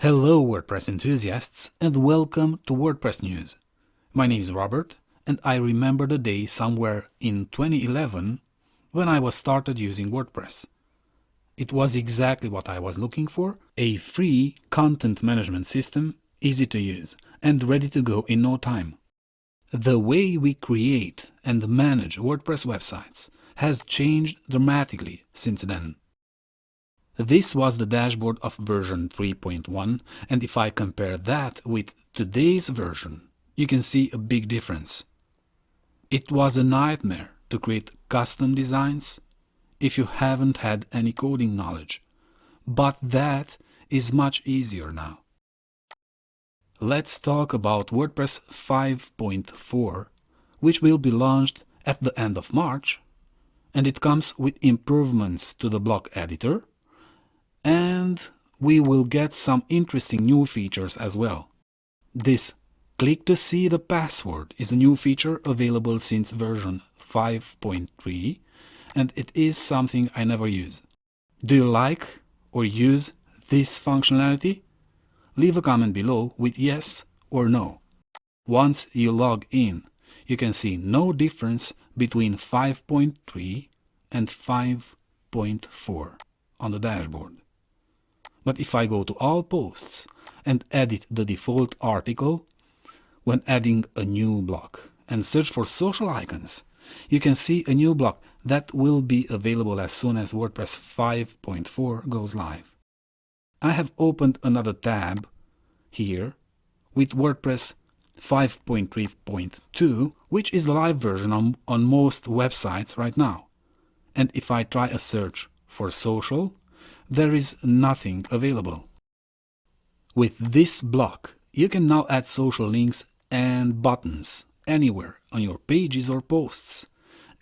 Hello WordPress enthusiasts and welcome to WordPress News. My name is Robert and I remember the day somewhere in 2011 when I was started using WordPress. It was exactly what I was looking for, a free content management system, easy to use and ready to go in no time. The way we create and manage WordPress websites has changed dramatically since then. This was the dashboard of version 3.1, and if I compare that with today's version, you can see a big difference. It was a nightmare to create custom designs if you haven't had any coding knowledge, but that is much easier now. Let's talk about WordPress 5.4, which will be launched at the end of March, and it comes with improvements to the block editor, and we will get some interesting new features as well. This click to see the password is a new feature available since version 5.3, and it is something I never use. Do you like or use this functionality? Leave a comment below with yes or no. Once you log in, you can see no difference between 5.3 and 5.4 on the dashboard. But if I go to all posts and edit the default article when adding a new block and search for social icons, you can see a new block that will be available as soon as WordPress 5.4 goes live. I have opened another tab here with WordPress 5.3.2, which is the live version on most websites right now. And if I try a search for social, there is nothing available. With this block, you can now add social links and buttons anywhere on your pages or posts,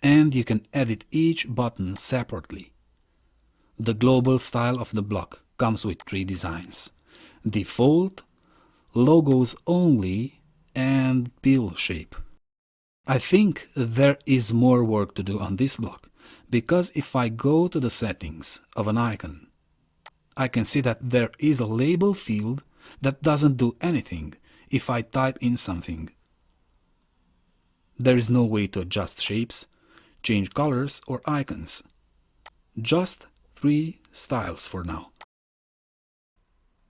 and you can edit each button separately. The global style of the block comes with 3 designs: default, logos only, and pill shape. I think there is more work to do on this block, because if I go to the settings of an icon, I can see that there is a label field that doesn't do anything if I type in something. There is no way to adjust shapes, change colors or icons. Just 3 styles for now.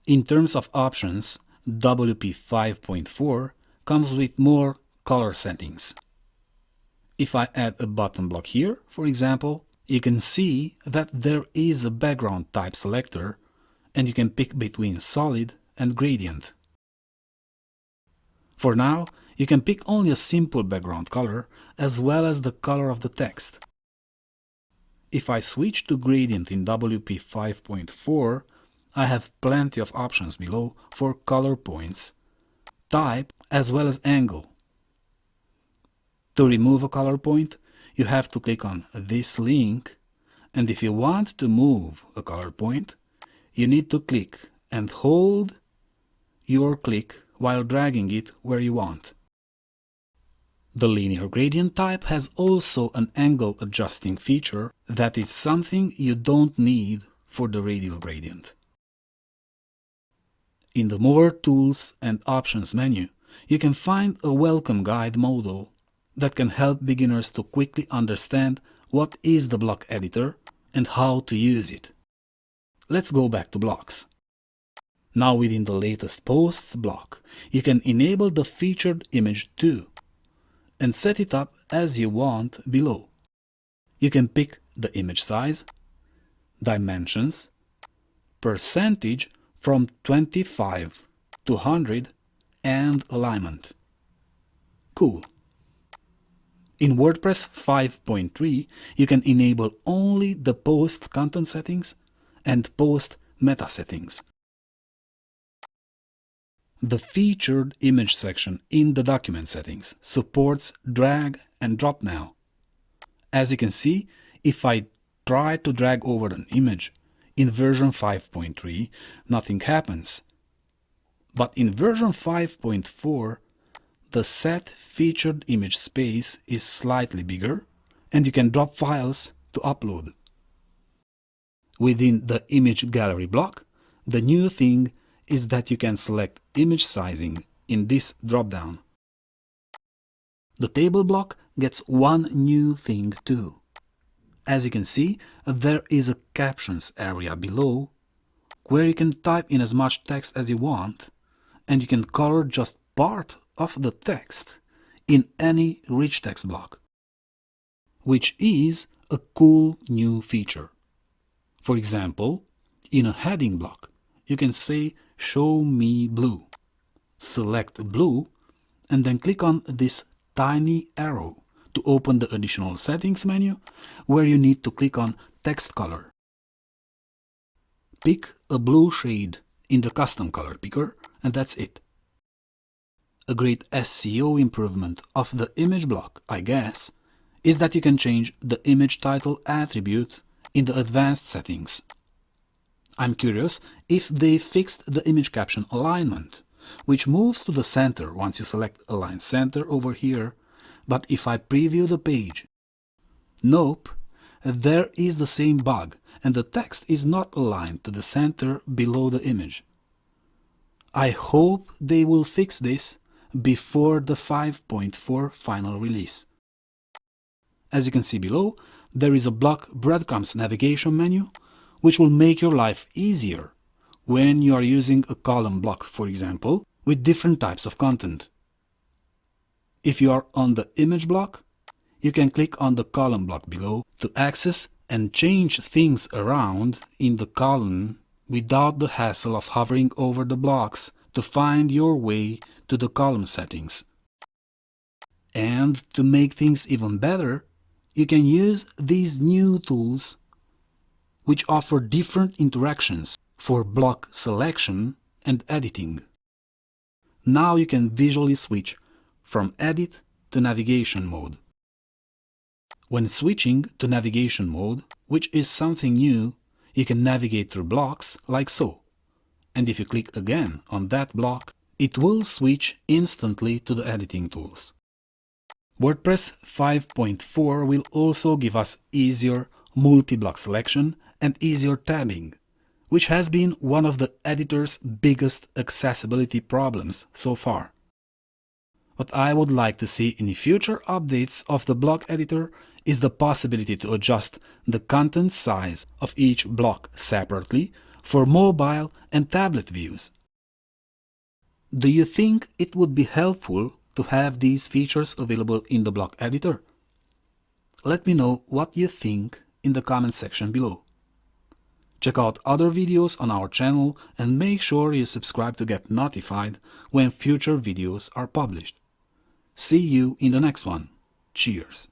In terms of options, WP 5.4 comes with more color settings. If I add a button block here, for example, you can see that there is a background type selector and you can pick between solid and gradient. For now, you can pick only a simple background color as well as the color of the text. If I switch to gradient in WP 5.4, I have plenty of options below for color points, type as well as angle. To remove a color point, you have to click on this link, and if you want to move a color point, you need to click and hold your click while dragging it where you want. The linear gradient type has also an angle adjusting feature that is something you don't need for the radial gradient. In the More Tools and Options menu, you can find a welcome guide module that can help beginners to quickly understand what is the block editor and how to use it. Let's go back to blocks. Now within the latest posts block, you can enable the featured image too and set it up as you want below. You can pick the image size, dimensions, percentage from 25 to 100 and alignment. Cool. In WordPress 5.3, you can enable only the post content settings and post meta settings. The featured image section in the document settings supports drag and drop now. As you can see, if I try to drag over an image in version 5.3, nothing happens. But in version 5.4, the set featured image space is slightly bigger and you can drop files to upload. Within the image gallery block, the new thing is that you can select image sizing in this drop-down. The table block gets one new thing too. As you can see, there is a captions area below where you can type in as much text as you want, and you can color just part of the text in any rich text block, which is a cool new feature. For example, in a heading block, you can say "Show me blue." Select blue and then click on this tiny arrow to open the additional settings menu where you need to click on text color. Pick a blue shade in the custom color picker and that's it. A great SEO improvement of the image block, I guess, is that you can change the image title attribute in the advanced settings. I'm curious if they fixed the image caption alignment, which moves to the center once you select Align Center over here, but if I preview the page, nope, there is the same bug and the text is not aligned to the center below the image. I hope they will fix this before the 5.4 final release. As you can see below, there is a block breadcrumbs navigation menu, which will make your life easier when you are using a column block, for example, with different types of content. If you are on the image block, you can click on the column block below to access and change things around in the column without the hassle of hovering over the blocks to find your way to the column settings. And to make things even better, you can use these new tools which offer different interactions for block selection and editing. Now you can visually switch from edit to navigation mode. When switching to navigation mode, which is something new, you can navigate through blocks like so. And if you click again on that block, it will switch instantly to the editing tools. WordPress 5.4 will also give us easier multi-block selection and easier tabbing, which has been one of the editor's biggest accessibility problems so far. What I would like to see in future updates of the block editor is the possibility to adjust the content size of each block separately for mobile and tablet views. Do you think it would be helpful to have these features available in the block editor? Let me know what you think in the comment section below. Check out other videos on our channel and make sure you subscribe to get notified when future videos are published. See you in the next one. Cheers!